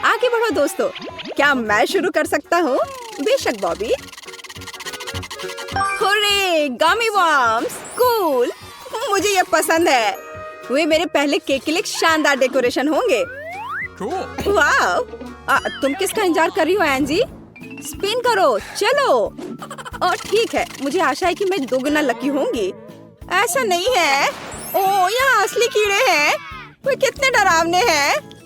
आगे बढ़ो दोस्तों। क्या मैं शुरू कर सकता हूँ? बेशक बॉबी। हुर्रे, गमी वर्म्स, कूल। मुझे ये पसंद है। वे मेरे पहले केक के लिए एक शानदार डेकोरेशन होंगे। वाह! तुम किसका इंतजार कर रही हो एंजी? स्पिन करो, चलो। और ठीक है, मुझे आशा है कि मैं दोगुना लकी होंगी। ऐसा नहीं है। ओह, यहाँ असली कीड़े हैं। वे कितने डरावने हैं।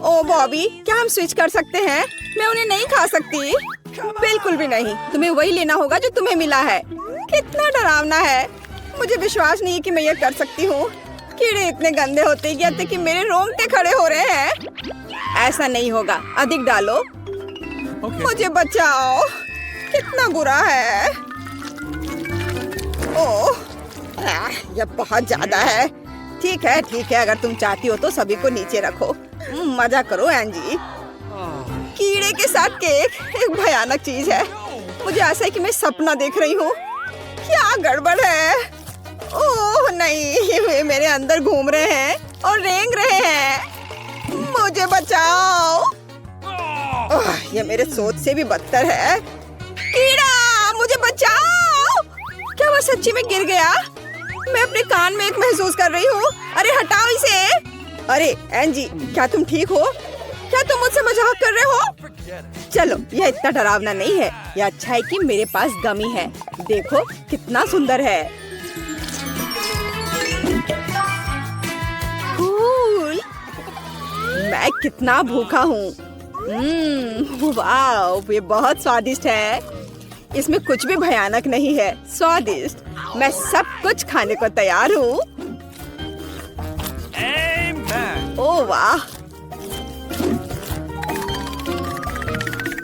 ओह बॉबी, क्या हम स्विच कर सकते हैं? मैं उन्हें नहीं खा सकती। बिल्कुल भी नहीं। तुम्हें वही लेना होगा जो तुम्हें मिला है। कितना डरावना है। मुझे विश्वास नहीं है कि मैं ये कर सकती हूँ। कीड़े इतने गंदे होते हैं कि मेरे रोंगटे खड़े हो रहे हैं। ऐसा नहीं होगा, अधिक डालो। मुझे बचाओ, कितना बुरा है। ओह, यह बहुत ज्यादा है। ठीक है, अगर तुम चाहती हो तो सभी को नीचे रखो। मजा करो एंजी। कीड़े के साथ केक एक भयानक चीज है। मुझे ऐसा है कि मैं सपना देख रही हूँ। क्या गड़बड़ है? ओह नहीं, वे मेरे अंदर घूम रहे हैं और रेंग रहे हैं। मुझे बचाओ। ये मेरे सोच से भी बदतर है। कीड़ा, मुझे बचाओ। क्या वो सच्ची में गिर गया? मैं अपने कान में एक महसूस कर रही हूँ। अरे हटाओ इसे। अरे एंजी, क्या तुम ठीक हो? क्या तुम मुझसे मजाक कर रहे हो? चलो, यह इतना डरावना नहीं है। यह अच्छा है कि मेरे पास गमी है। देखो कितना सुंदर है। कूल। मैं कितना भूखा हूँ। वाह, ये बहुत स्वादिष्ट है। इसमें कुछ भी भयानक नहीं है, स्वादिष्ट। मैं सब कुछ खाने को तैयार हूँ। ओह वाह,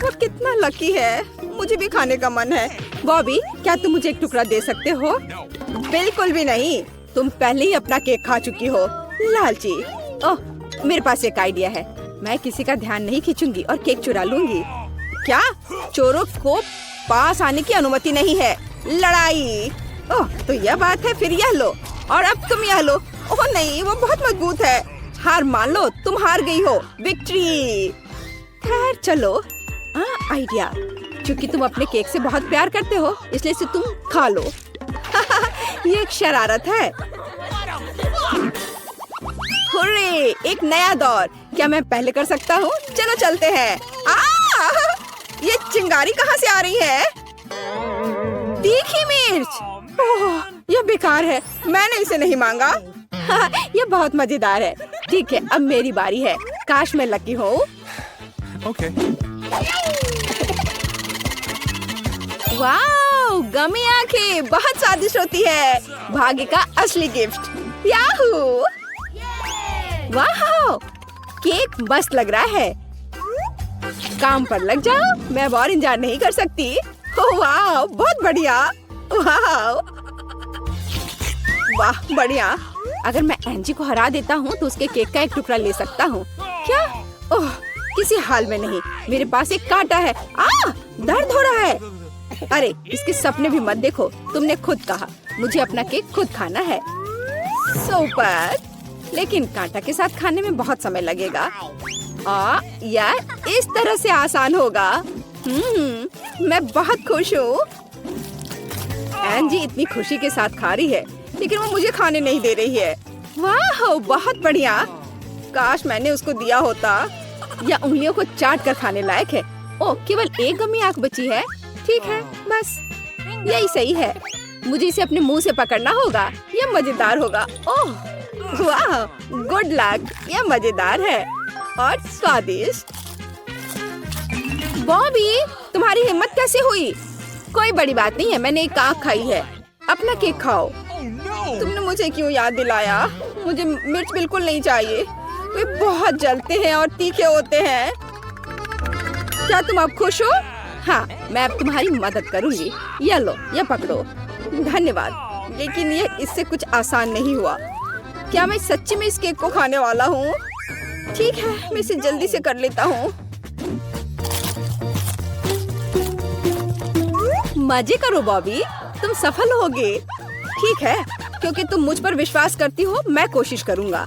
वो कितना लकी है। मुझे भी खाने का मन है। बॉबी, क्या तुम मुझे एक टुकड़ा दे सकते हो? बिल्कुल भी नहीं। तुम पहले ही अपना केक खा चुकी हो, लालची। ओह, मेरे पास एक आइडिया है। मैं किसी का ध्यान नहीं खींचूंगी और केक चुरा लूंगी। क्या? चोरों को पास आने की अनुमति नहीं है। लड़ाई। ओह, तो यह बात है। फिर यह लो और अब तुम यह लो। ओह नहीं, वो बहुत मजबूत है। हार मान लो, तुम हार गई हो। विक्ट्री। खैर चलो। आइडिया। क्योंकि तुम अपने केक से बहुत प्यार करते हो, इसलिए इसे तुम खा लो। ये एक शरारत है। हुर्रे, एक नया दौर। क्या मैं पहले कर सकता हूँ? चलो चलते हैं। ये चिंगारी कहाँ से आ रही है? तीखी मिर्च। ओह, यह बेकार है। मैंने इसे नहीं मांगा। यह बहुत मजेदार है। ठीक है, अब मेरी बारी है। काश मैं लकी हूँ। वाह, गमी आंखें बहुत स्वादिष्ट होती है। भाग्य का असली गिफ्ट। याहू! वाह, केक मस्त लग रहा है। काम पर लग जाओ। मैं अब और इंतजार नहीं कर सकती। वाह, बहुत बढ़िया। वाह वाह, बढ़िया। अगर मैं एंजी को हरा देता हूँ तो उसके केक का एक टुकड़ा ले सकता हूँ। क्या? ओह, किसी हाल में नहीं। मेरे पास एक कांटा है। दर्द हो रहा है। अरे, इसके सपने भी मत देखो। तुमने खुद कहा मुझे अपना केक खुद खाना है। सुपर। लेकिन कांटा के साथ खाने में बहुत समय लगेगा। यार, इस तरह से आसान होगा। मैं बहुत खुश हूँ। एंजी इतनी खुशी के साथ खा रही है, लेकिन वो मुझे खाने नहीं दे रही है। वाह, बहुत बढ़िया। काश मैंने उसको दिया होता। या उंगलियों को चाट कर खाने लायक है। ओह, केवल एक गमी आंख बची है। ठीक है, बस यही सही है। मुझे इसे अपने मुंह से पकड़ना होगा। यह मजेदार होगा। ओह वाह, गुड लक। यह मजेदार है और स्वादिष्ट। बॉबी, तुम्हारी हिम्मत कैसे हुई? कोई बड़ी बात नहीं है, मैंने एक आंख खाई है। अपना केक खाओ। तुमने मुझे क्यों याद दिलाया? मुझे मिर्च बिल्कुल नहीं चाहिए। वे बहुत जलते हैं और तीखे होते हैं। क्या तुम अब खुश हो? हाँ, मैं अब तुम्हारी मदद करूंगी। ये लो, ये पकड़ो। धन्यवाद। लेकिन ये इससे कुछ आसान नहीं हुआ। क्या मैं सच्ची में इस केक को खाने वाला हूँ? ठीक है, मैं इसे जल्दी से कर लेता हूँ। मजे करो बॉबी, तुम सफल होगे। ठीक है, क्योंकि तुम मुझ पर विश्वास करती हो, मैं कोशिश करूँगा।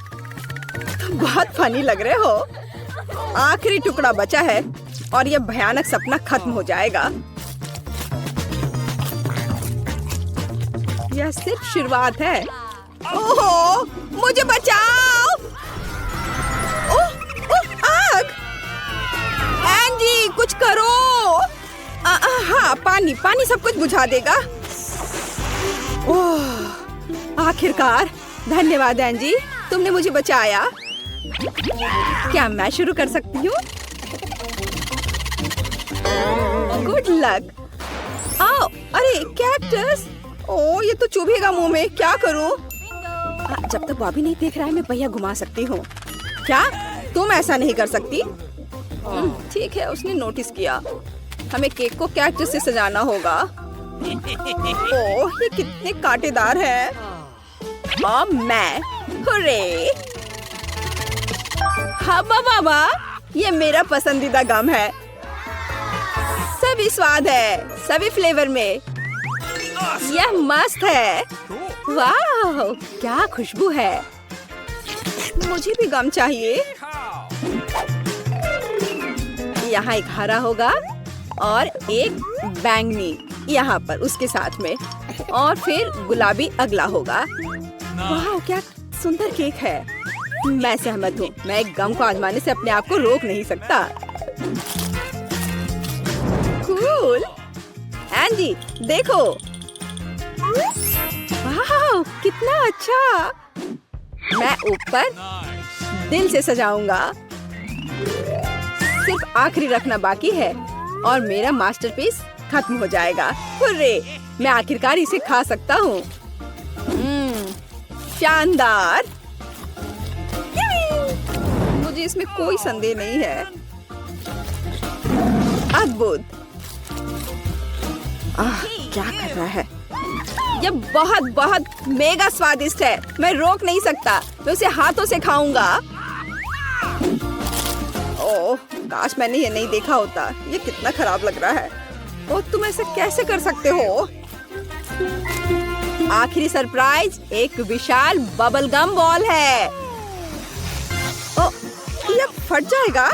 तुम बहुत फनी लग रहे हो। आखिरी टुकड़ा बचा है और यह भयानक सपना खत्म हो जाएगा। यह सिर्फ शुरुआत है। ओहो, मुझे बचाओ! ओह, ओह, आग! एंजी, कुछ करो! हाँ, पानी सब कुछ बुझा देगा। ओह, आखिरकार, धन्यवाद एंजी, तुमने मुझे बचाया। क्या मैं शुरू कर सकती हूँ? Good luck. आओ, अरे कैक्टस! ओह, ये तो चुभेगा मुंह में, क्या करूँ? जब तक बॉबी नहीं देख रहा है, मैं पहिया घुमा सकती हूँ। क्या तुम ऐसा नहीं कर सकती? ठीक है, उसने नोटिस किया। हमें केक को कैक्टस से सजाना होगा। ओह, ये कितने कांटेदार है। और मैं, हुर्रे! हब्बा बाबा, ये मेरा पसंदीदा गम है। सभी स्वाद है, सभी फ्लेवर में। यह मस्त है। वाह, क्या खुशबू है। मुझे भी गम चाहिए। यहाँ एक हरा होगा और एक बैंगनी यहाँ पर उसके साथ में, और फिर गुलाबी अगला होगा। वाह, क्या सुंदर केक है। मैं सहमत हूँ। मैं एक गम को आजमाने से अपने आप को रोक नहीं सकता। कूल। एंजी, देखो। वाह, कितना अच्छा। मैं ऊपर दिल से सजाऊंगा। सिर्फ आखिरी रखना बाकी है और मेरा मास्टरपीस खत्म हो जाएगा। हुर्रे! मैं आखिरकार इसे खा सकता हूँ। शानदार। मुझे इसमें कोई संदेह नहीं है। अद्भुत। क्या कर रहा है? यह बहुत बहुत मेगा स्वादिष्ट है। मैं रोक नहीं सकता। मैं उसे हाथों से खाऊंगा। ओह, काश मैंने ये नहीं देखा होता। ये कितना खराब लग रहा है। ओह, तुम ऐसे कैसे कर सकते हो? आखिरी सरप्राइज एक विशाल बबल गम बॉल है। ओह, यह फट जाएगा।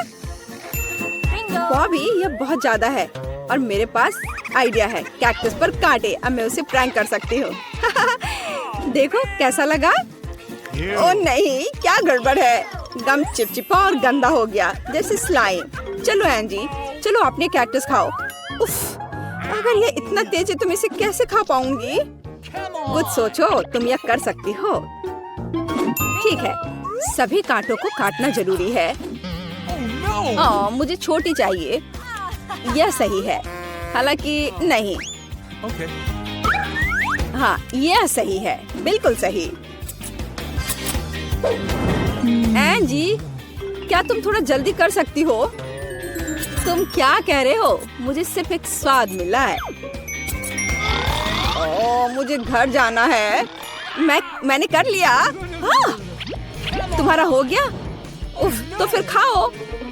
बॉबी, यह बहुत ज्यादा है और मेरे पास आइडिया है। कैक्टस पर कांटे। अब मैं उसे प्रैंक कर सकती हूँ। देखो कैसा लगा। ओह नहीं, क्या गड़बड़ है। गम चिपचिपा और गंदा हो गया, जैसे स्लाइम। चलो एंजी, चलो अपने कैक्टस खाओ। उफ, अगर ये इतना तेज है तो मैं इसे कैसे खा पाऊंगी? कुछ सोचो, तुम यह कर सकती हो। ठीक है, सभी कांटों को काटना जरूरी है। मुझे छोटी चाहिए। यह सही है, हालांकि नहीं। हाँ, यह सही है, बिल्कुल सही। एंजी, क्या तुम थोड़ा जल्दी कर सकती हो? तुम क्या कह रहे हो? मुझे सिर्फ एक स्वाद मिला है। ओह, मुझे घर जाना है। मैंने कर लिया। हाँ, तुम्हारा हो गया? उफ, तो फिर खाओ।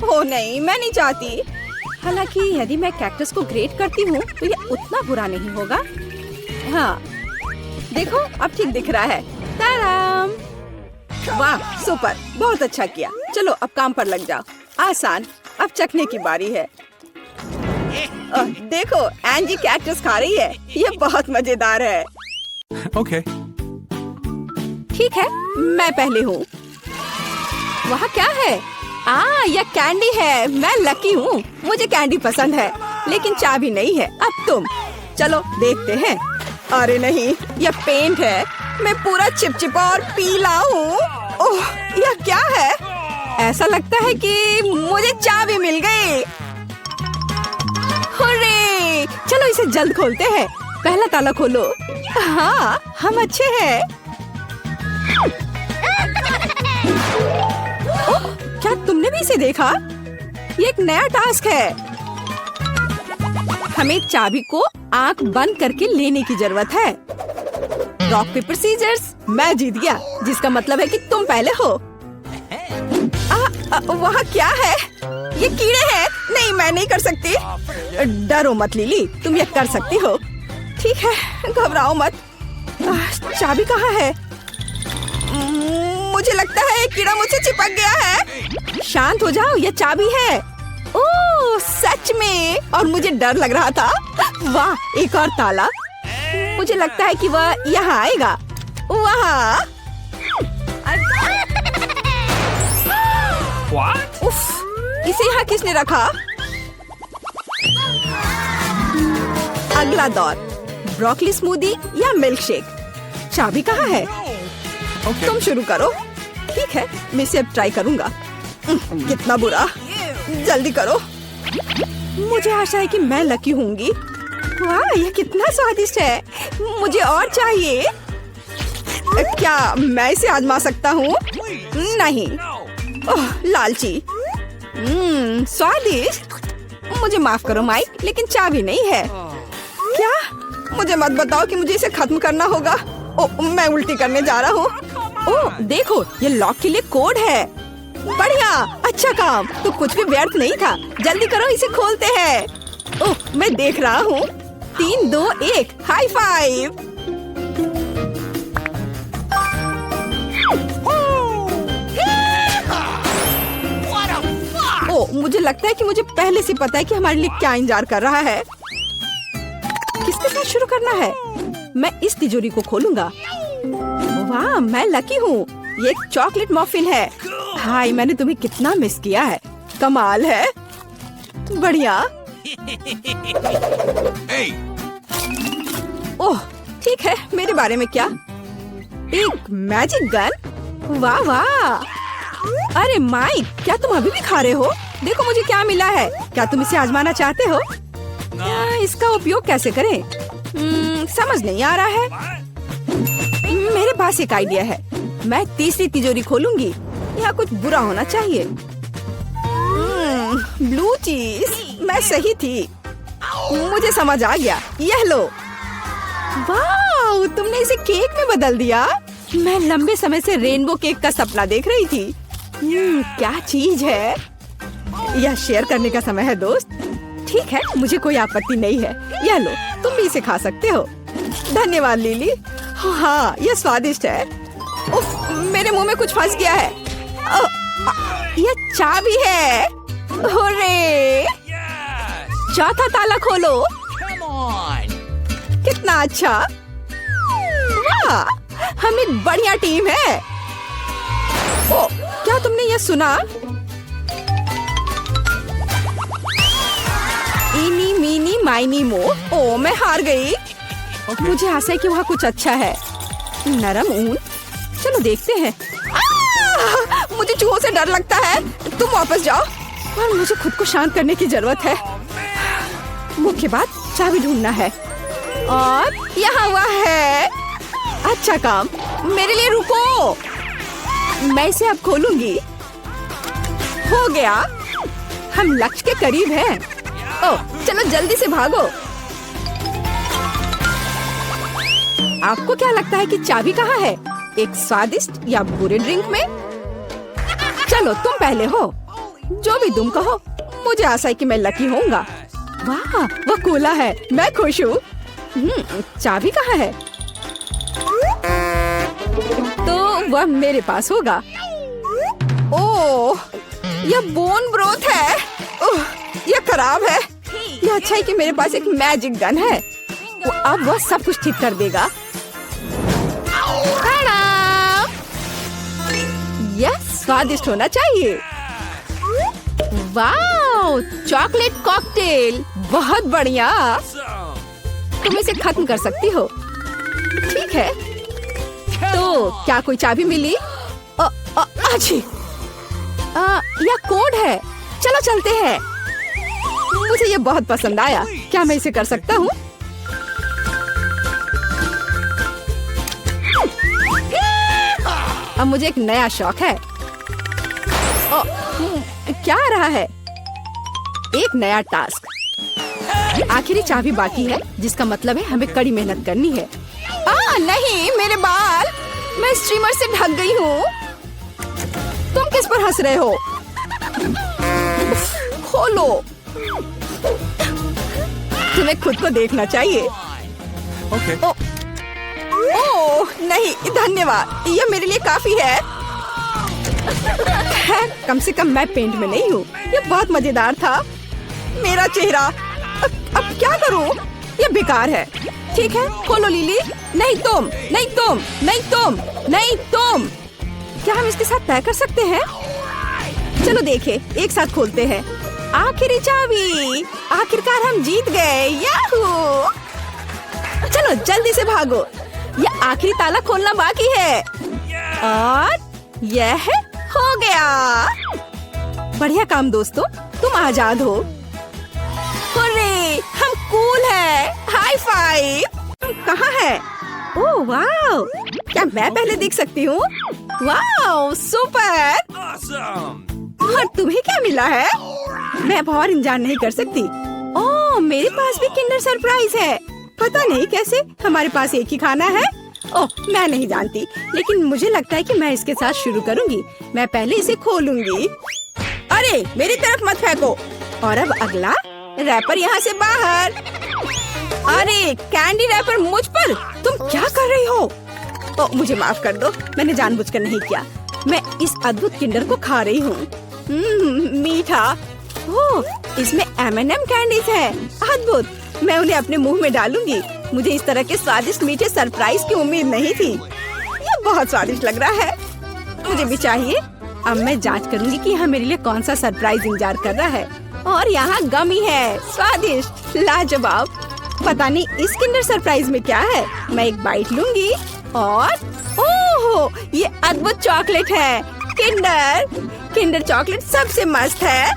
ओह नहीं, मैं नहीं चाहती। हालांकि यदि मैं कैक्टस को ग्रेट करती हूँ तो ये उतना बुरा नहीं होगा। हाँ, देखो अब ठीक दिख रहा है। ताराम! वाह, सुपर, बहुत अच्छा किया। चलो अब काम पर लग जाओ। आसान। अब चखने की बारी है। देखो, एंजी कैक्टस खा रही है। ये बहुत मजेदार है। ओके। ठीक है, मैं पहले हूँ। वह क्या है? यह कैंडी है। मैं लकी हूँ। मुझे कैंडी पसंद है, लेकिन चाबी नहीं है। अब तुम। चलो देखते हैं। अरे नहीं, यह पेंट है। मैं पूरा चिपचिपा और पीला हूँ। ओह, यह क्या है? ऐसा लगता है कि मुझे चाबी मिल गई। हुर्रे! चलो इसे जल्द खोलते हैं। पहला ताला खोलो। हाँ, हम अच्छे हैं। ओह, क्या तुमने भी इसे देखा? ये एक नया टास्क है। हमें चाबी को आंख बंद करके लेने की जरूरत है। Rock paper scissors. मैं जीत गया, जिसका मतलब है कि तुम पहले हो। वहाँ क्या है? ये कीड़े हैं। नहीं, मैं नहीं कर सकती। डरो मत लिली, तुम ये कर सकती हो। ठीक है, घबराओ मत। चाबी कहाँ है? मुझे लगता है एक कीड़ा मुझसे चिपक गया है। शांत हो जाओ, ये चाबी है। ओह सच में, और मुझे डर लग रहा था। वाह, एक और ताला। मुझे लगता है कि वह यहाँ आएगा। वहाँ। उफ, इसे यहाँ किसने रखा? अगला दौर, ब्रोकली स्मूदी या मिल्क शेक। चाबी कहाँ है? तुम शुरू करो। ठीक है, मैं इसे अब ट्राई करूँगा। कितना बुरा, जल्दी करो। मुझे आशा है कि मैं लकी होंगी। वाह, यह कितना स्वादिष्ट है। मुझे और चाहिए। क्या मैं इसे आजमा सकता हूँ? नहीं। ओह, लालची। स्वादिष्ट। मुझे माफ करो माइक, लेकिन चाबी नहीं है। क्या? मुझे मत बताओ कि मुझे इसे खत्म करना होगा। ओह, मैं उल्टी करने जा रहा हूँ। ओह देखो, ये लॉक के लिए कोड है। बढ़िया, अच्छा काम। तो कुछ भी व्यर्थ नहीं था। जल्दी करो, इसे खोलते हैं। ओह, मैं देख रहा हूँ। 3, 2, 1, हाई फाइव। ओह, मुझे लगता है कि मुझे पहले से पता है कि हमारे लिए क्या इंतजार कर रहा है। किसके साथ शुरू करना है? मैं इस तिजोरी को खोलूंगा। वाह, मैं लकी हूँ। ये एक चॉकलेट मॉफिन है। हाय, मैंने तुम्हें कितना मिस किया है। कमाल है। बढ़िया। ओह ठीक है, मेरे बारे में क्या? एक मैजिक गन? वाह वाह। अरे माइक, क्या तुम अभी भी खा रहे हो? देखो मुझे क्या मिला है। क्या तुम इसे आजमाना चाहते हो? इसका उपयोग कैसे करें? समझ नहीं आ रहा है। मेरे पास एक आइडिया है। मैं तीसरी तिजोरी खोलूंगी। यहाँ कुछ बुरा होना चाहिए। ब्लू चीज। मैं सही थी। मुझे समझ आ गया। यह लो। वाह, तुमने इसे केक में बदल दिया। मैं लंबे समय से रेनबो केक का सपना देख रही थी। क्या चीज है। यह शेयर करने का समय है दोस्त। ठीक है, मुझे कोई आपत्ति नहीं है। यह लो, तुम भी इसे खा सकते हो। धन्यवाद लिली। हाँ, यह स्वादिष्ट है। उफ, मेरे मुंह में कुछ फंस गया है। यह चाबी है। होरे! चौथा ताला खोलो। कितना अच्छा। वाह, हम एक बढ़िया टीम है। ओ, क्या तुमने यह सुना? इनी मीनी माइनी मो। ओ, मैं हार गई। मुझे आशा है कि वहाँ कुछ अच्छा है। नरम ऊन। चलो देखते हैं। मुझे चूहों से डर लगता है। तुम वापस जाओ। और मुझे खुद को शांत करने की जरूरत है। मुख्य बात, चाबी ढूंढना है। और यहाँ वह है। अच्छा काम। मेरे लिए रुको। मैं इसे अब खोलूंगी। हो गया। हम लक्ष्य के करीब हैं। ओह, चलो जल्दी से भागो। आपको क्या लगता है कि चाबी कहाँ है? एक स्वादिष्ट या बुरे ड्रिंक में? चलो तुम पहले हो। जो भी तुम कहो। मुझे आशा है कि मैं लकी होऊंगा। वाह, वह कोला है। मैं खुश हूँ। चाबी कहाँ है? तो वह मेरे पास होगा। ओह, यह बोन ब्रोथ है। ओह, यह खराब है। यह अच्छा है कि मेरे पास एक मैजिक गन है। तो अब वह सब कुछ ठीक कर देगा। यह स्वादिष्ट होना चाहिए। वाह, चॉकलेट कॉकटेल। बहुत बढ़िया। तुम इसे खत्म कर सकती हो। ठीक है, तो क्या कोई चाबी मिली? अच्छी। यह कोड है। चलो चलते हैं। मुझे ये बहुत पसंद आया। क्या मैं इसे कर सकता हूँ? अब मुझे एक नया शौक है। क्या आ रहा है? एक नया टास्क। आखिरी चाबी बाकी है, जिसका मतलब है हमें कड़ी मेहनत करनी है। नहीं, मेरे बाल। मैं स्ट्रीमर से ढक गई हूँ। तुम किस पर हंस रहे हो? खोलो। तुम्हें खुद को देखना चाहिए। Okay. ओह नहीं, धन्यवाद। यह मेरे लिए काफी है। खैर, कम से कम मैं पेंट में नहीं हूँ। ये बहुत मजेदार था। मेरा चेहरा अब क्या करूँ? ये बेकार है। ठीक है, खोलो लिली। नहीं तुम, नहीं तुम, नहीं तुम, नहीं तुम। क्या हम इसके साथ तय कर सकते हैं? चलो देखे, एक साथ खोलते हैं। आखिरी चाबी। आखिरकार हम जीत गए। याहू! चलो जल्दी से भागो। ये आखिरी ताला खोलना बाकी है। और यह हो गया। बढ़िया काम दोस्तों, तुम आजाद हो। हुर्रे, हम कूल है। High five. तुम कहाँ है? ओह वाह, क्या मैं पहले देख सकती हूँ? वाह सुपर। और तुम्हें क्या मिला है? मैं अब और इंतजार नहीं कर सकती। ओह, मेरे पास भी किंडर सरप्राइज है। पता नहीं कैसे हमारे पास एक ही खाना है। ओह, मैं नहीं जानती, लेकिन मुझे लगता है कि मैं इसके साथ शुरू करूंगी। मैं पहले इसे खोलूंगी। अरे मेरी तरफ मत फेंको। और अब अगला रैपर यहाँ से बाहर। अरे कैंडी रैपर मुझ पर। तुम क्या कर रही हो? ओह, मुझे माफ कर दो, मैंने जानबूझकर नहीं किया। मैं इस अद्भुत किंडर को खा रही हूँ। मीठा। ओह, इसमें M&M कैंडीज है। अद्भुत, मैं उन्हें अपने मुंह में डालूंगी। मुझे इस तरह के स्वादिष्ट मीठे सरप्राइज की उम्मीद नहीं थी। ये बहुत स्वादिष्ट लग रहा है। मुझे भी चाहिए। अब मैं जांच करूंगी कि यहाँ मेरे लिए कौन सा सरप्राइज इंतजार कर रहा है। और यहाँ गमी है। स्वादिष्ट, लाजवाब। पता नहीं इस किंडर सरप्राइज में क्या है। मैं एक बाइट लूंगी और ओह, ये अद्भुत चॉकलेट है। किंडर चॉकलेट सबसे मस्त है।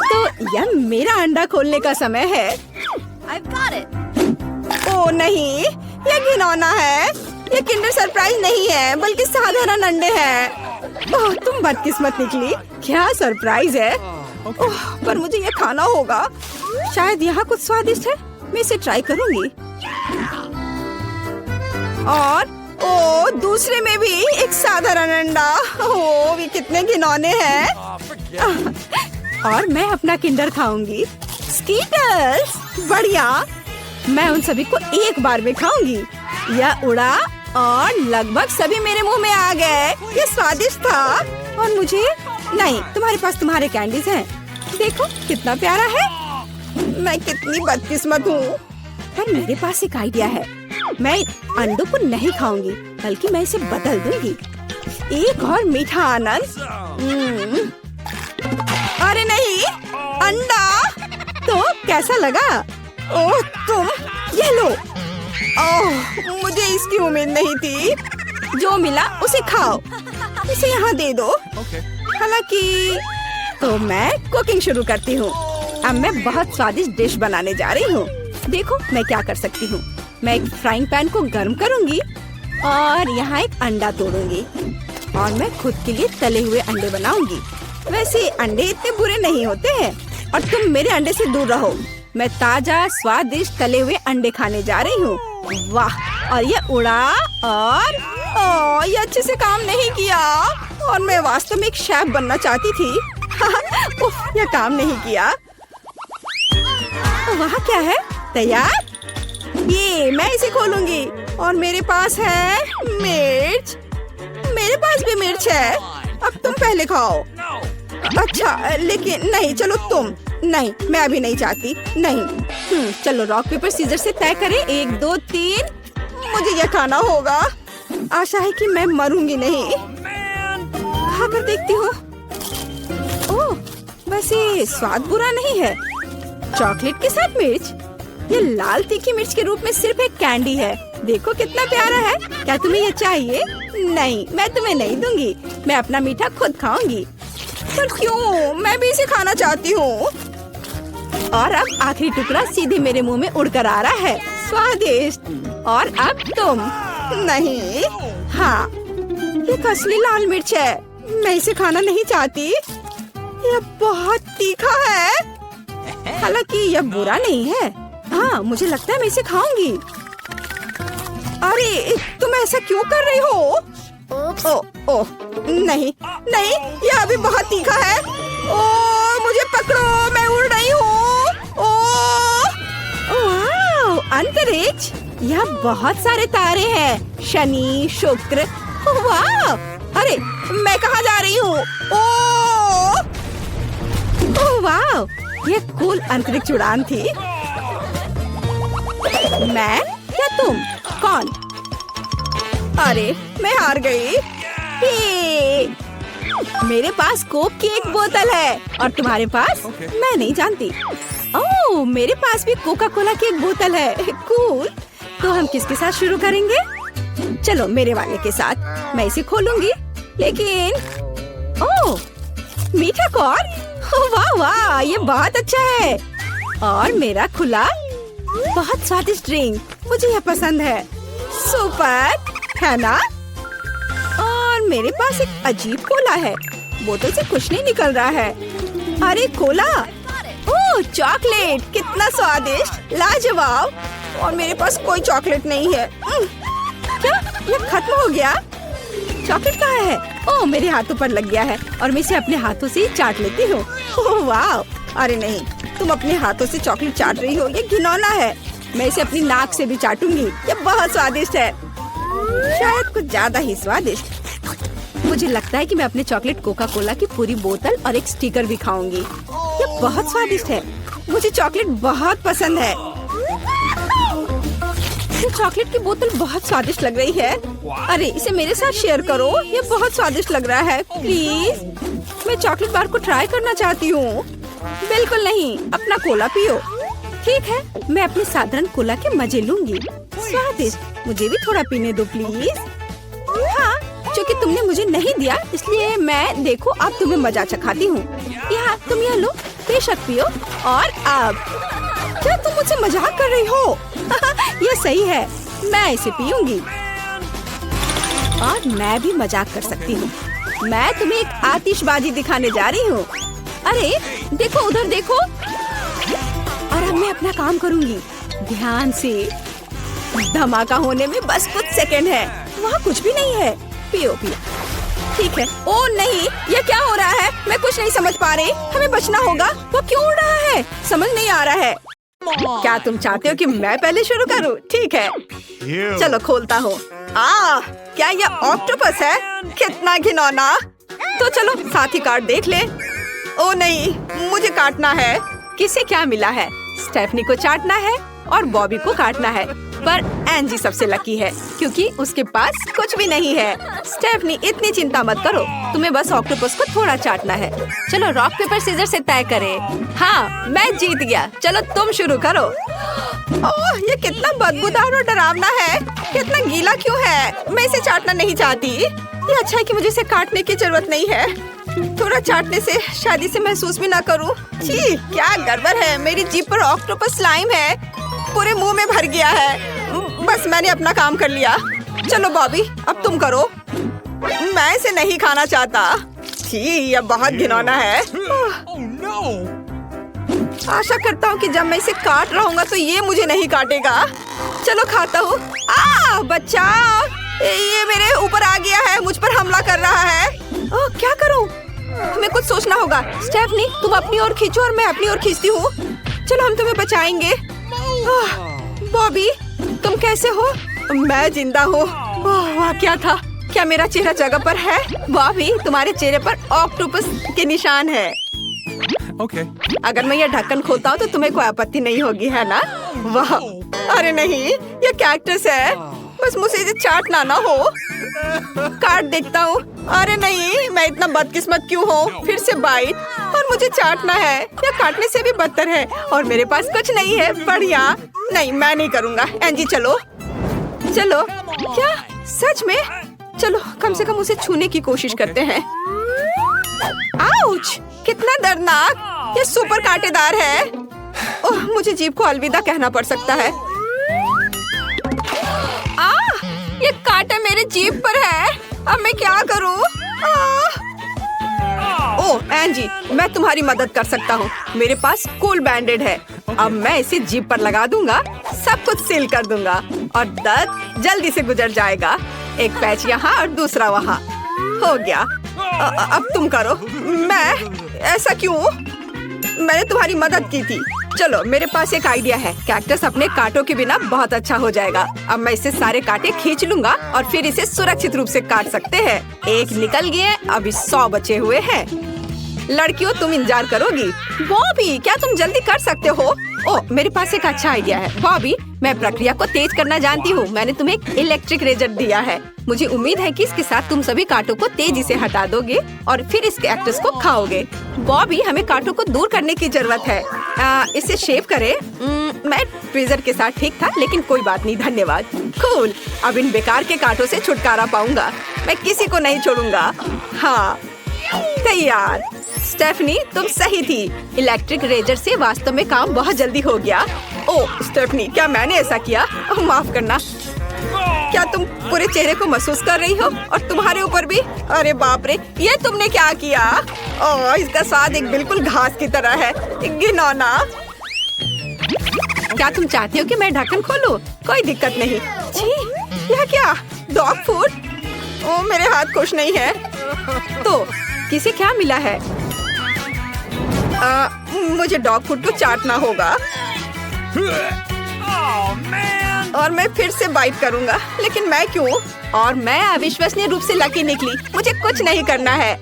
तो यह मेरा अंडा खोलने का समय है। I've got it. ओह नहीं, यह घिनौना है। यह किंडर सरप्राइज नहीं है, बल्कि साधारण अंडे हैं। ओह, तुम बदकिस्मत निकली। क्या सरप्राइज है? ओह, पर मुझे यह खाना होगा। शायद यहाँ कुछ स्वादिष्ट है। मैं इसे ट्राई करूंगी। और ओह, दूसरे में भी एक साधारण अंडा। ओह, ये कितने घिनौने हैं। और मैं अपना किंडर खाऊंगी। स्कीटर्स, बढ़िया। मैं उन सभी को एक बार में खाऊंगी। यह उड़ा और लगभग सभी मेरे मुंह में आ गए। ये स्वादिष्ट था। और मुझे नहीं, तुम्हारे पास तुम्हारे कैंडीज हैं। देखो कितना प्यारा है। मैं कितनी बदकिस्मत हूँ। पर मेरे पास एक आइडिया है। मैं अंडों को नहीं खाऊंगी, बल्कि मैं इसे बदल दूंगी। एक और मीठा आनंद। अरे नहीं, अंडा। तो कैसा लगा? ओह तुम, ये लो। ओह, मुझे इसकी उम्मीद नहीं थी। जो मिला उसे खाओ। इसे यहाँ दे दो। हालांकि तो मैं कुकिंग शुरू करती हूँ। अब मैं बहुत स्वादिष्ट डिश बनाने जा रही हूँ। देखो मैं क्या कर सकती हूँ। मैं एक फ्राइंग पैन को गर्म करूँगी और यहाँ एक अंडा तोड़ूंगी। और मैं खुद के लिए तले हुए अंडे बनाऊंगी। वैसे अंडे इतने बुरे नहीं होते हैं। और तुम मेरे अंडे से दूर रहो। मैं ताजा स्वादिष्ट तले हुए अंडे खाने जा रही हूँ। वाह, और ये उड़ा और ये अच्छे से काम नहीं किया। और मैं वास्तव में एक शेफ बनना चाहती थी। उफ, यह काम नहीं किया। वहाँ क्या है? तैयार? ये मैं इसे खोलूंगी। और मेरे पास है मिर्च। मेरे पास भी मिर्च है। अब तुम पहले खाओ। अच्छा, लेकिन नहीं, चलो तुम। नहीं, मैं अभी नहीं चाहती। नहीं। चलो रॉक पेपर सीजर से तय करें। 1 2 3। मुझे यह खाना होगा। आशा है कि मैं मरूंगी नहीं। खाकर देखती हूँ। ओह, वैसे स्वाद बुरा नहीं है। चॉकलेट के साथ मिर्च। ये लाल तीखी मिर्च के रूप में सिर्फ एक कैंडी है। देखो कितना प्यारा है। क्या तुम्हें ये चाहिए? नहीं, मैं तुम्हें नहीं दूंगी। मैं अपना मीठा खुद खाऊंगी। पर क्यों? मैं भी इसे खाना चाहती हूँ। और अब आखिरी टुकड़ा सीधे मेरे मुंह में उड़कर आ रहा है। स्वादिष्ट। और अब तुम। नहीं। हाँ, ये असली लाल मिर्च है। मैं इसे खाना नहीं चाहती। यह बहुत तीखा है। हालांकि यह बुरा नहीं है। हाँ, मुझे लगता है मैं इसे खाऊंगी। अरे तुम ऐसा क्यों कर रही हो? ओह नहीं नहीं, यह अभी बहुत तीखा है। ओह, मुझे पकड़ो, मैं उड़ रही हूँ। ओह, अंतरिक्ष। यह बहुत सारे तारे हैं। शनि, शुक्र। वाह, अरे मैं कहाँ जा रही हूँ? ओह वाह, ये कूल अंतरिक्ष उड़ान थी। मैं या तुम? कौन? अरे मैं हार गई। मेरे पास कोक की एक बोतल है और तुम्हारे पास? मैं नहीं जानती। ओह, मेरे पास भी कोका कोला की एक बोतल है। कूल। तो हम किसके साथ शुरू करेंगे? चलो मेरे वाले के साथ। मैं इसे खोलूंगी, लेकिन ओह, मीठा कॉर्क। वाह वाह, ये बहुत अच्छा है। और मेरा खुला बहुत स्वादिष्ट ड्रिंक, मुझे यह पसंद है। सुपर है ना? और मेरे पास एक अजीब कोला है, बोतल से कुछ नहीं निकल रहा है। अरे कोला, ओह चॉकलेट, कितना स्वादिष्ट, लाजवाब। और मेरे पास कोई चॉकलेट नहीं है। क्या ये खत्म हो गया? चॉकलेट कहाँ है? ओह, मेरे हाथों पर लग गया है और मैं इसे अपने हाथों से ही चाट लेती हूँ। ओह वाह, अरे नहीं, तुम अपने हाथों से चॉकलेट चाट रही हो, ये घिनौना है। मैं इसे अपनी नाक से भी चाटूंगी, ये बहुत स्वादिष्ट है, शायद कुछ ज्यादा ही स्वादिष्ट। मुझे लगता है कि मैं अपने चॉकलेट कोका कोला की पूरी बोतल और एक स्टिकर भी खाऊंगी। ये बहुत स्वादिष्ट है, मुझे चॉकलेट बहुत पसंद है। ये चॉकलेट की बोतल बहुत स्वादिष्ट लग रही है। अरे इसे मेरे साथ शेयर करो, ये बहुत स्वादिष्ट लग रहा है। प्लीज, मैं चॉकलेट बार को ट्राई करना चाहती हूँ। बिल्कुल नहीं, अपना कोला पियो। ठीक है, मैं अपने साधारण कोला के मजे लूंगी। स्वादिष्ट, मुझे भी थोड़ा पीने दो प्लीज। हाँ, क्योंकि तुमने मुझे नहीं दिया इसलिए मैं, देखो अब तुम्हें मजा चखाती हूँ। यहाँ तुम यह लो, बेशक पियो। और अब क्या तुम मुझसे मजाक कर रही हो? ये सही है, मैं इसे पीऊंगी। और मैं भी मजाक कर सकती हूँ। मैं तुम्हें एक आतिशबाजी दिखाने जा रही हूँ। अरे देखो, उधर देखो। और अब मैं अपना काम करूंगी ध्यान से। धमाका होने में बस कुछ सेकंड है। वहाँ कुछ भी नहीं है। पियो पियो। ठीक है। ओ नहीं, ये क्या हो रहा है? मैं कुछ नहीं समझ पा रही। हमें बचना होगा। वो क्यों उड़ रहा है? समझ नहीं आ रहा है। क्या तुम चाहते हो कि मैं पहले शुरू करूं? ठीक है, चलो खोलता हूँ। क्या ये ऑक्टोपस है? कितना घिनौना। तो चलो साथ ही कार्ड देख ले। ओ नहीं, मुझे काटना है। किसे क्या मिला है? स्टेफनी को चाटना है और बॉबी को काटना है। पर एंजी सबसे लकी है क्योंकि उसके पास कुछ भी नहीं है। स्टेफनी, इतनी चिंता मत करो, तुम्हें बस ऑक्टोपस को थोड़ा चाटना है। चलो रॉक पेपर सीजर से तय करें। हाँ, मैं जीत गया। चलो तुम शुरू करो। ओह, ये कितना बदबूदार और डरावना है। कितना गीला क्यों है? मैं इसे चाटना नहीं चाहती। ये अच्छा है कि मुझे इसे काटने की जरूरत नहीं है। थोड़ा चाटने से शादी से महसूस भी ना करूं। छी, क्या गड़बड़ है। मेरी जीभ पर ऑक्टोपस स्लाइम है, पूरे मुंह में भर गया है। बस मैंने अपना काम कर लिया। चलो बॉबी, अब तुम करो। मैं इसे नहीं खाना चाहता। छी, यह बहुत घिनौना है। आशा करता हूँ कि जब मैं इसे काट रहूंगा तो ये मुझे नहीं काटेगा। चलो खाता हूँ। बचाओ, ये मेरे ऊपर आ गया है, मुझ पर हमला कर रहा है। ओह, क्या करूँ? हमें कुछ सोचना होगा। स्टेफनी, तुम अपनी ओर खींचो और मैं अपनी ओर खींचती हूँ। चलो हम तुम्हें बचाएंगे। बॉबी, तुम कैसे हो? मैं जिंदा हूँ। वाह, क्या था? क्या मेरा चेहरा जगह पर है? बॉबी, तुम्हारे चेहरे पर ऑक्टोपस के निशान है। Okay. अगर मैं ये ढक्कन खोलता हूँ तो तुम्हें कोई आपत्ति नहीं होगी, है ना? वाह, अरे नहीं, ये कैक्टस है। बस मुझे इसे चाटना ना हो। काट देखता हूँ। अरे नहीं, मैं इतना बदकिस्मत क्यों हूँ? फिर से बाइट और मुझे चाटना है। या काटने से भी बदतर है और मेरे पास कुछ नहीं है। बढ़िया, नहीं मैं नहीं करूँगा। एंजी चलो चलो। क्या सच में? चलो कम से कम उसे छूने की कोशिश करते हैं। आउच! कितना दर्दनाक! ये सुपर कांटेदार है। ओह, मुझे जीभ को अलविदा कहना पड़ सकता है। ये कांटा मेरे जीभ पर है। अब मैं क्या करूं? ओह एंजी, मैं तुम्हारी मदद कर सकता हूँ। मेरे पास कूल बैंडेड है। अब मैं इसे जीभ पर लगा दूंगा, सब कुछ सील कर दूंगा और दर्द जल्दी से गुजर जाएगा। एक पैच यहाँ और दूसरा वहाँ। हो गया। अब तुम करो। मैं? ऐसा क्यों? मैंने तुम्हारी मदद की थी। चलो मेरे पास एक आइडिया है। कैक्टस अपने कांटों के बिना बहुत अच्छा हो जाएगा। अब मैं इससे सारे कांटे खींच लूंगा और फिर इसे सुरक्षित रूप से काट सकते हैं। एक निकल गए, अभी 100 बचे हुए हैं। लड़कियों तुम इंतजार करोगी? बॉबी क्या तुम जल्दी कर सकते हो? ओह मेरे पास एक अच्छा आइडिया है। बॉबी मैं प्रक्रिया को तेज करना जानती हूँ। मैंने तुम्हें एक इलेक्ट्रिक रेजर दिया है। मुझे उम्मीद है कि इसके साथ तुम सभी कांटों को तेजी से हटा दोगे और फिर इस कैक्टस को खाओगे। बॉबी हमें कांटों को दूर करने की जरूरत है। इसे शेव करें। मैं ट्विजर के साथ ठीक था, लेकिन कोई बात नहीं, धन्यवाद। कूल, अब इन बेकार के कांटों से छुटकारा पाऊंगा। मैं किसी को नहीं छोड़ूंगा। हाँ तैयार। स्टेफनी तुम सही थी। इलेक्ट्रिक रेजर से वास्तव में काम बहुत जल्दी हो गया। ओह स्टेफनी क्या मैंने ऐसा किया? माफ करना। क्या तुम पूरे चेहरे को महसूस कर रही हो? और तुम्हारे ऊपर भी? अरे बाप रे, ये तुमने क्या किया? ओह इसका स्वाद एक बिल्कुल घास की तरह है। घिनौना। क्या तुम चाहती हो कि मैं ढक्कन खोलूं? कोई दिक्कत नहीं। छी यह क्या? Dog food? ओह मेरे हाथ खुश नहीं है। तो किसे क्या मिला है? मुझे डॉग फूड को चाटना होगा और मैं फिर से बाइट करूंगा, लेकिन मैं क्यों? और मैं अविश्वसनीय रूप से लकी निकली। मुझे कुछ नहीं करना है।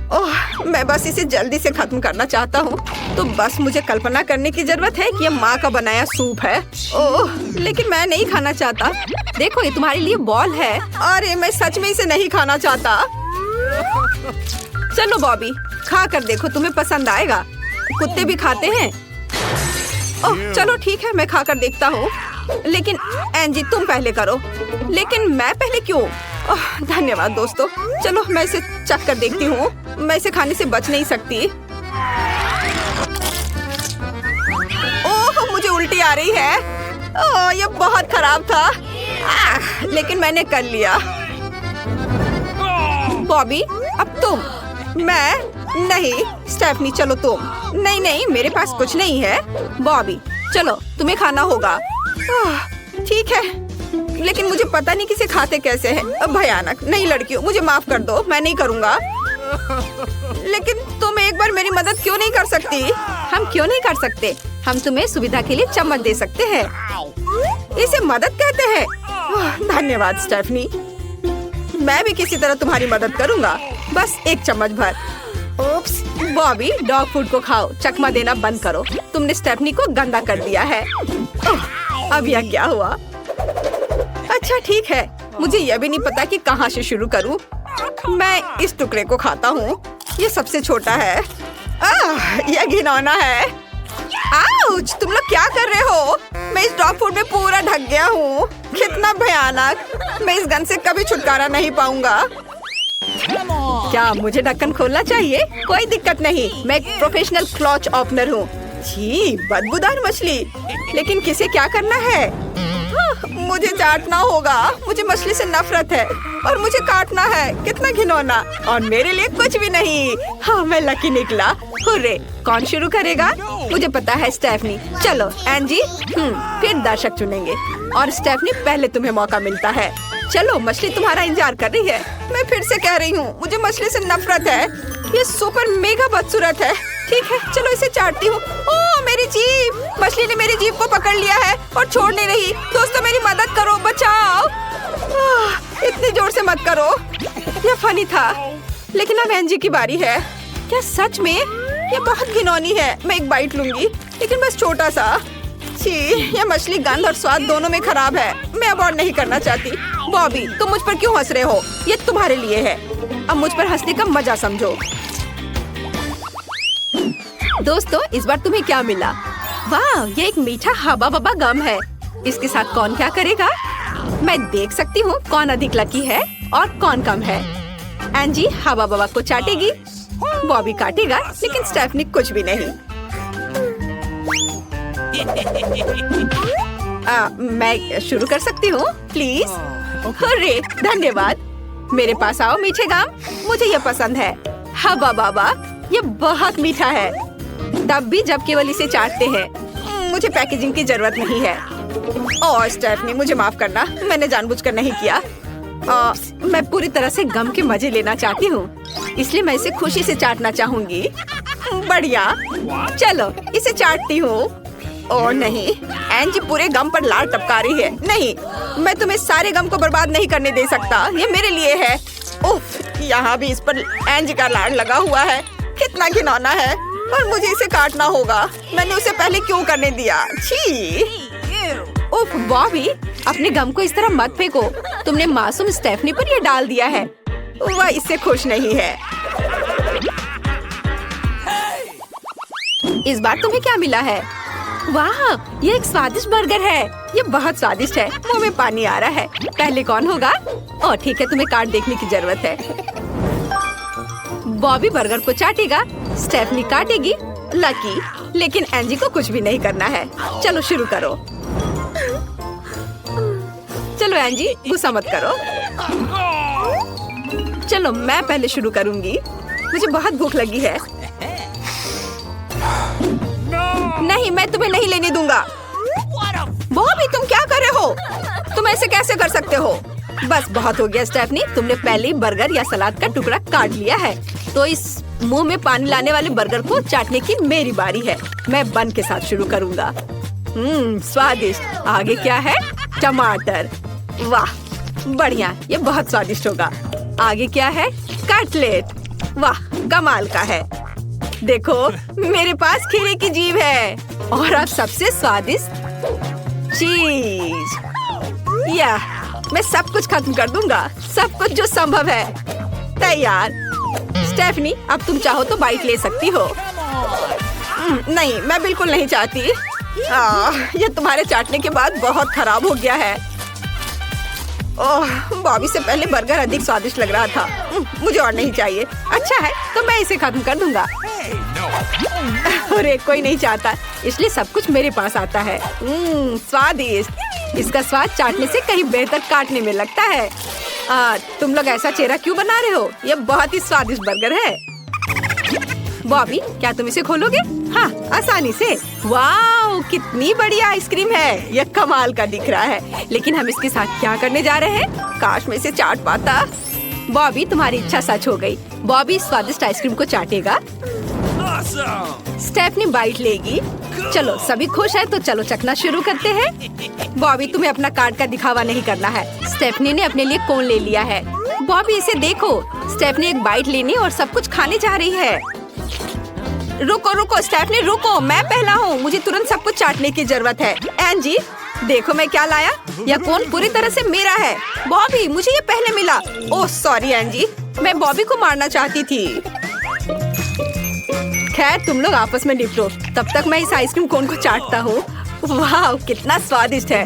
ओह मैं बस इसे जल्दी से खत्म करना चाहता हूँ। तो बस मुझे कल्पना करने की जरूरत है कि ये माँ का बनाया सूप है। ओह लेकिन मैं नहीं खाना चाहता। देखो ये तुम्हारे लिए बॉल है। अरे मैं सच में इसे नहीं खाना चाहता। चलो बॉबी खा कर देखो, तुम्हें पसंद आएगा। कुत्ते भी खाते हैं। ओह चलो ठीक है, मैं खा कर देखता हूँ। लेकिन एंजी तुम पहले करो। लेकिन मैं पहले क्यों? ओह धन्यवाद दोस्तों। चलो मैं इसे चख कर देखती हूँ। मैं इसे खाने से बच नहीं सकती। ओह मुझे उल्टी आ रही है। ओह ये बहुत खराब था। लेकिन मैंने कर लिया। बॉबी अब तुम। मैं नहीं। स्टेफनी चलो तुम। नहीं नहीं मेरे पास कुछ नहीं है। बॉबी चलो तुम्हें खाना होगा। ठीक है, लेकिन मुझे पता नहीं किसे खाते कैसे है। भयानक। नहीं लड़कियों मुझे माफ कर दो, मैं नहीं करूँगा। लेकिन तुम एक बार मेरी मदद क्यों नहीं कर सकती? हम क्यों नहीं कर सकते? हम तुम्हें सुविधा के लिए चम्मच दे सकते हैं। इसे मदद कहते हैं। धन्यवाद स्टेफनी। मैं भी किसी तरह तुम्हारी मदद करूंगा। बस एक चम्मच भर। ओप्स बॉबी डॉग फूड को खाओ। चकमा देना बंद करो। तुमने स्टेफनी को गंदा कर दिया है। अब यह क्या हुआ? अच्छा ठीक है, मुझे यह भी नहीं पता कि कहाँ से शुरू करूँ। मैं इस टुकड़े को खाता हूँ। ये सबसे छोटा है। यह घिनौना है। आउच, तुम लोग क्या कर रहे हो? मैं इस डॉग फूड में पूरा ढक गया हूँ। कितना भयानक। मैं इस गन से कभी छुटकारा नहीं पाऊंगा। क्या मुझे ढक्कन खोलना चाहिए? कोई दिक्कत नहीं, मैं एक प्रोफेशनल क्लॉच ओपनर हूँ। छी बदबूदार मछली। लेकिन किसे क्या करना है? मुझे चाटना होगा। मुझे मछली से नफरत है और मुझे काटना है। कितना घिनौना। और मेरे लिए कुछ भी नहीं। हाँ मैं लकी निकला। हुर्रे। कौन शुरू करेगा? मुझे पता है स्टेफनी। चलो एंजी। फिर दर्शक चुनेंगे और स्टेफनी पहले तुम्हें मौका मिलता है। चलो मछली तुम्हारा इंतजार कर रही है। मैं फिर से कह रही हूँ मुझे मछली से नफरत है। ये सुपर मेगा बदसूरत है। ठीक है चलो इसे चाटती हूँ। ओह मेरी जीभ। मछली ने मेरी जीभ को पकड़ लिया है और छोड़ नहीं रही। दोस्तों मेरी मदद करो, बचाओ। इतनी जोर से मत करो। यह फनी था। लेकिन अब एंजी की बारी है। क्या सच में? ये बहुत घिनौनी है। मैं एक बाइट लूंगी, लेकिन बस छोटा सा। छी, यह मछली गंध और स्वाद दोनों में खराब है। मैं अब और नहीं करना चाहती। बॉबी तुम मुझ पर क्यों हंस रहे हो? ये तुम्हारे लिए है। अब मुझ पर हंसने का मजा समझो। दोस्तों इस बार तुम्हें क्या मिला? वाह ये एक मीठा हबा बबा गम है। इसके साथ कौन क्या करेगा? मैं देख सकती हूँ कौन अधिक लकी है और कौन कम है। एंजी हबा बबा को चाटेगी, बॉबी काटेगा, लेकिन स्टेफनी कुछ भी नहीं। मैं शुरू कर सकती हूँ प्लीज? हुर्रे, धन्यवाद। मेरे पास आओ मीठे गाम। मुझे ये पसंद है। हबा बाबा ये बहुत मीठा है, तब भी जब केवल इसे चाटते हैं। मुझे पैकेजिंग की जरूरत नहीं है। ओह स्टेफनी मुझे माफ करना, मैंने जानबूझकर नहीं किया। मैं पूरी तरह से गम के मजे लेना चाहती हूँ, इसलिए मैं इसे खुशी से चाटना चाहूंगी। बढ़िया, चलो इसे चाटती हूँ। ओह नहीं, एंजी पूरे गम पर लार टपका रही है। नहीं, मैं तुम्हें सारे गम को बर्बाद नहीं करने दे सकता, ये मेरे लिए है। उफ, यहाँ भी इस पर एंजी का लार लगा हुआ है। कितना घिनौना है, और मुझे इसे काटना होगा। मैंने उसे पहले क्यों करने दिया? छी! उफ बॉबी, अपने गम को इस तरह मत फेंको। तुमने मासूम स्टेफनी पर ये डाल दिया है। वह इससे खुश नहीं है। इस बार तुम्हें क्या मिला है? वाह, ये एक स्वादिष्ट बर्गर है। ये बहुत स्वादिष्ट है, मुंह में पानी आ रहा है। पहले कौन होगा? ओह ठीक है, तुम्हें कार्ड देखने की जरूरत है। बॉबी बर्गर को चाटेगा, स्टेफनी काटेगी, लकी। लेकिन एंजी को कुछ भी नहीं करना है। चलो शुरू करो। चलो एंजी, गुस्सा मत करो। चलो मैं पहले शुरू करूंगी, मुझे बहुत भूख लगी है। नहीं, मैं तुम्हें नहीं लेने दूंगा। बॉबी, तुम क्या कर रहे हो? तुम ऐसे कैसे कर सकते हो? बस बहुत हो गया स्टेफनी, तुमने पहले ही बर्गर या सलाद का टुकड़ा काट लिया है, तो इस मुंह में पानी लाने वाले बर्गर को चाटने की मेरी बारी है। मैं बन के साथ शुरू करूंगा। स्वादिष्ट। आगे क्या है? टमाटर। वाह बढ़िया, ये बहुत स्वादिष्ट होगा। आगे क्या है? कटलेट। वाह कमाल का है। देखो, मेरे पास खीरे की जीभ है। और अब सबसे स्वादिष्ट चीज। यह मैं सब कुछ खत्म कर दूंगा, सब कुछ जो संभव है। तैयार। स्टेफनी, अब तुम चाहो तो बाइट ले सकती हो। नहीं, मैं बिल्कुल नहीं चाहती। ये तुम्हारे चाटने के बाद बहुत खराब हो गया है। ओह, बॉबी से पहले बर्गर अधिक स्वादिष्ट लग रहा था। मुझे और नहीं चाहिए। अच्छा है, तो मैं इसे खत्म कर दूंगा। अरे कोई नहीं चाहता, इसलिए सब कुछ मेरे पास आता है। स्वादिष्ट। इसका स्वाद चाटने से कहीं बेहतर काटने में लगता है। तुम लोग ऐसा चेहरा क्यों बना रहे हो? यह बहुत ही स्वादिष्ट बर्गर है। बॉबी, क्या तुम इसे खोलोगे? हाँ, आसानी से। वाह, कितनी बढ़िया आइसक्रीम है। यह कमाल का दिख रहा है। लेकिन हम इसके साथ क्या करने जा रहे हैं? काश मैं इसे चाट पाता। बॉबी, तुम्हारी इच्छा सच हो गई। बॉबी स्वादिष्ट आइसक्रीम को चाटेगा। स्टेफनी बाइट लेगी। चलो सभी खुश है, तो चलो चखना शुरू करते हैं। बॉबी, तुम्हें अपना कार्ड का दिखावा नहीं करना है। स्टेफनी ने अपने लिए कोन ले लिया है। बॉबी, इसे देखो। स्टेफनी एक बाइट लेने और सब कुछ खाने जा रही है। रुको रुको स्टेफनी, रुको। मैं पहला हूँ, मुझे तुरंत सब कुछ चाटने की जरूरत है। एंजी, देखो मैं क्या लाया। यह कोन पूरी तरह से मेरा है। बॉबी, मुझे ये पहले मिला। ओह सॉरी एंजी, मैं बॉबी को मारना चाहती थी। खैर, तुम लोग आपस में निपटो, तब तक मैं इस आइसक्रीम कोन को चाटता हूँ। वाह, कितना स्वादिष्ट है।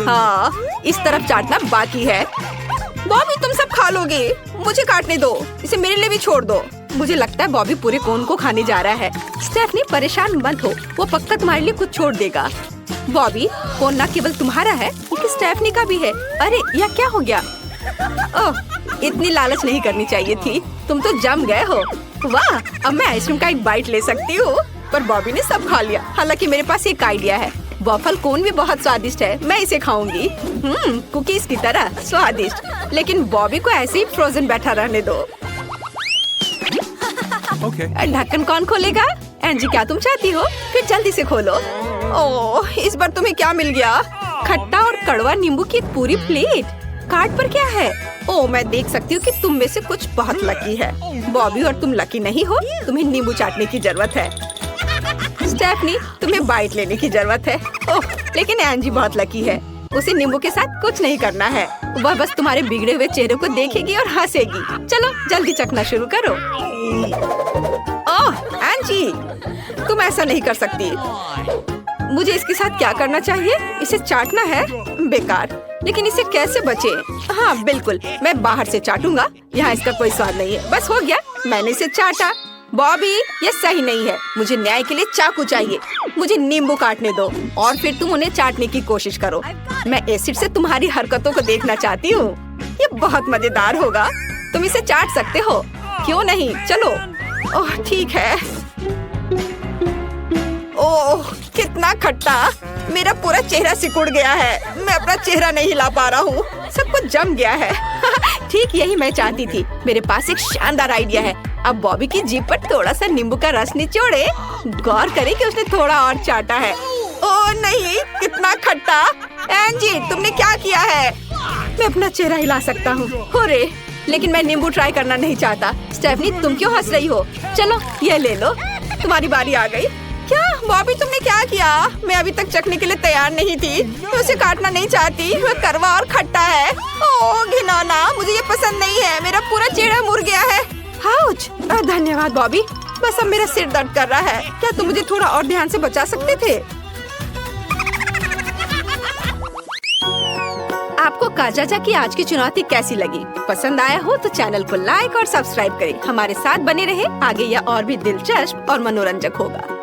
हाँ, इस तरफ चाटना बाकी है। बॉबी, तुम सब खा लोगे, मुझे काटने दो। इसे मेरे लिए भी छोड़ दो। मुझे लगता है बॉबी पूरे कोन को खाने जा रहा है। स्टेफनी, परेशान मत हो, वो पक्का तुम्हारे लिए कुछ छोड़ देगा। बॉबी, कोन न केवल तुम्हारा है, बल्कि स्टेफनी का भी है। अरे यह क्या हो गया? ओह, इतनी लालच नहीं करनी चाहिए थी। तुम तो जम गए हो। वाह, अब मैं आइसक्रीम का एक बाइट ले सकती हूँ। पर बॉबी ने सब खा लिया। हालांकि मेरे पास एक आइडिया है। वॉफल कोन भी बहुत स्वादिष्ट है, मैं इसे खाऊंगी। कुकीज की तरह स्वादिष्ट। लेकिन बॉबी को ऐसे ही फ्रोजन बैठा रहने दो। ढक्कन कौन खोलेगा? एंजी, क्या तुम चाहती हो? फिर जल्दी से खोलो। ओह, इस बार तुम्हें क्या मिल गया? खट्टा और कड़वा नींबू की एक पूरी प्लेट। कार्ड पर क्या है? ओह, मैं देख सकती हूँ कि तुम में से कुछ बहुत लकी है। बॉबी और तुम लकी नहीं हो, तुम्हें नींबू चाटने की जरूरत है। स्टेफनी, तुम्हें बाइट लेने की जरूरत है। ओह, लेकिन एंजी बहुत लकी है, उसे नींबू के साथ कुछ नहीं करना है। वह बस तुम्हारे बिगड़े हुए चेहरे को देखेगी और हंसेगी। चलो जल्दी चखना शुरू करो। ओह एंजी, तुम ऐसा नहीं कर सकती। मुझे इसके साथ क्या करना चाहिए? इसे चाटना है? बेकार। लेकिन इसे कैसे बचे? हाँ बिल्कुल, मैं बाहर से चाटूंगा। यहाँ इसका कोई स्वाद नहीं है। बस हो गया, मैंने इसे चाटा। बॉबी, ये सही नहीं है। मुझे न्याय के लिए चाकू चाहिए। मुझे नींबू काटने दो और फिर तुम उन्हें चाटने की कोशिश करो। मैं एसिड से तुम्हारी हरकतों को देखना चाहती हूँ। ये बहुत मजेदार होगा। तुम इसे चाट सकते हो, क्यों नहीं? चलो। ओह ठीक है। ओह कितना खट्टा, मेरा पूरा चेहरा सिकुड़ गया है। मैं अपना चेहरा नहीं हिला पा रहा हूँ, सब कुछ जम गया है। ठीक यही मैं चाहती थी। मेरे पास एक शानदार आइडिया है। अब बॉबी की जीभ पर थोड़ा सा नींबू का रस निचोड़े। गौर करे कि उसने थोड़ा और चाटा है। ओह नहीं, कितना खट्टा। एंजी, तुमने क्या किया है? मैं अपना चेहरा हिला सकता हूँ। हो रे, लेकिन मैं नींबू ट्राई करना नहीं चाहता। स्टेफनी, तुम क्यों हंस रही हो? चलो ये ले लो, तुम्हारी बारी आ गई। क्या बॉबी, तुमने क्या किया? मैं अभी तक चखने के लिए तैयार नहीं थी। मैं उसे काटना नहीं चाहती, वह कड़वा और खट्टा है। ओह घिनौना, मुझे ये पसंद नहीं है। मेरा पूरा चेहरा मुड़ गया है। हाउच। धन्यवाद बॉबी, बस अब मेरा सिर दर्द कर रहा है। क्या तुम मुझे थोड़ा और ध्यान से बचा सकते थे? आपको काजाजा की आज की चुनौती कैसी लगी? पसंद आया हो तो चैनल को लाइक और सब्सक्राइब करें। हमारे साथ बने रहे, आगे यह और भी दिलचस्प और मनोरंजक होगा।